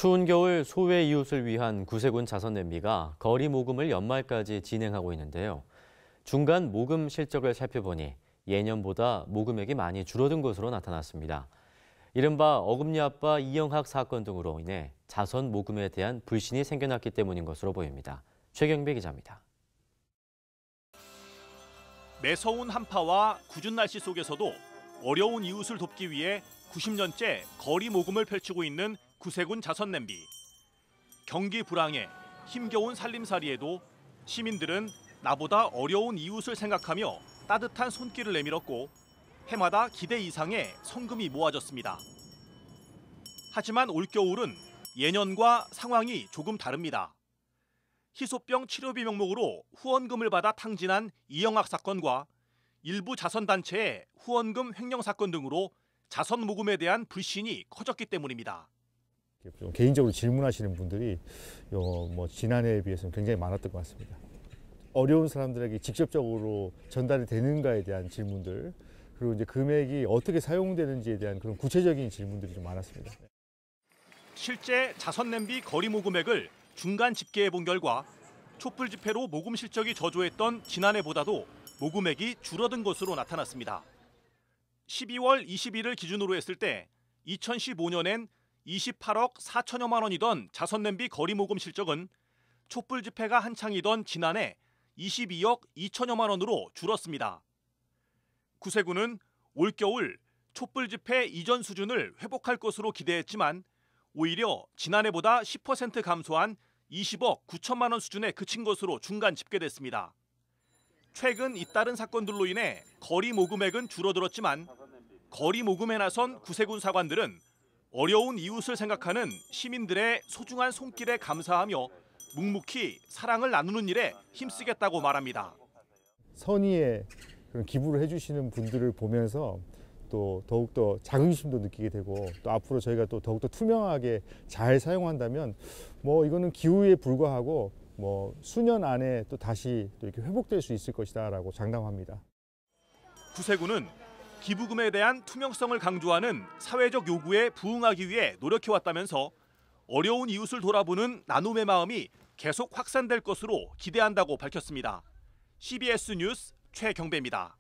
추운 겨울 소외 이웃을 위한 구세군 자선냄비가 거리 모금을 연말까지 진행하고 있는데요. 중간 모금 실적을 살펴보니 예년보다 모금액이 많이 줄어든 것으로 나타났습니다. 이른바 어금니 아빠 이영학 사건 등으로 인해 자선 모금에 대한 불신이 생겨났기 때문인 것으로 보입니다. 최경배 기자입니다. 매서운 한파와 궂은 날씨 속에서도 어려운 이웃을 돕기 위해 90년째 거리 모금을 펼치고 있는 구세군 자선냄비. 경기 불황에 힘겨운 살림살이에도 시민들은 나보다 어려운 이웃을 생각하며 따뜻한 손길을 내밀었고 해마다 기대 이상의 성금이 모아졌습니다. 하지만 올겨울은 예년과 상황이 조금 다릅니다. 희소병 치료비 명목으로 후원금을 받아 탕진한 이영학 사건과 일부 자선단체의 후원금 횡령 사건 등으로 자선 모금에 대한 불신이 커졌기 때문입니다. 좀 개인적으로 질문하시는 분들이 지난해에 비해서는 굉장히 많았던 것 같습니다. 어려운 사람들에게 직접적으로 전달이 되는가에 대한 질문들, 그리고 이제 금액이 어떻게 사용되는지에 대한 그런 구체적인 질문들이 좀 많았습니다. 실제 자선냄비 거리 모금액을 중간 집계해 본 결과 촛불 집회로 모금 실적이 저조했던 지난해보다도 모금액이 줄어든 것으로 나타났습니다. 12월 20일을 기준으로 했을 때 2015년엔 28억 4천여만 원이던 자선냄비 거리 모금 실적은 촛불 집회가 한창이던 지난해 22억 2천여만 원으로 줄었습니다. 구세군은 올겨울 촛불 집회 이전 수준을 회복할 것으로 기대했지만 오히려 지난해보다 10% 감소한 20억 9천만 원 수준에 그친 것으로 중간 집계됐습니다. 최근 잇따른 사건들로 인해 거리 모금액은 줄어들었지만 거리 모금에 나선 구세군 사관들은 어려운 이웃을 생각하는 시민들의 소중한 손길에 감사하며 묵묵히 사랑을 나누는 일에 힘쓰겠다고 말합니다. 선의의 그런 기부를 해주시는 분들을 보면서 또 더욱더 자긍심도 느끼게 되고 또 앞으로 저희가 또 더욱더 투명하게 잘 사용한다면 이거는 기후에 불과하고 수년 안에 또 다시 또 이렇게 회복될 수 있을 것이다라고 장담합니다. 구세군은 기부금에 대한 투명성을 강조하는 사회적 요구에 부응하기 위해 노력해왔다면서 어려운 이웃을 돌아보는 나눔의 마음이 계속 확산될 것으로 기대한다고 밝혔습니다. CBS 뉴스 최경배입니다.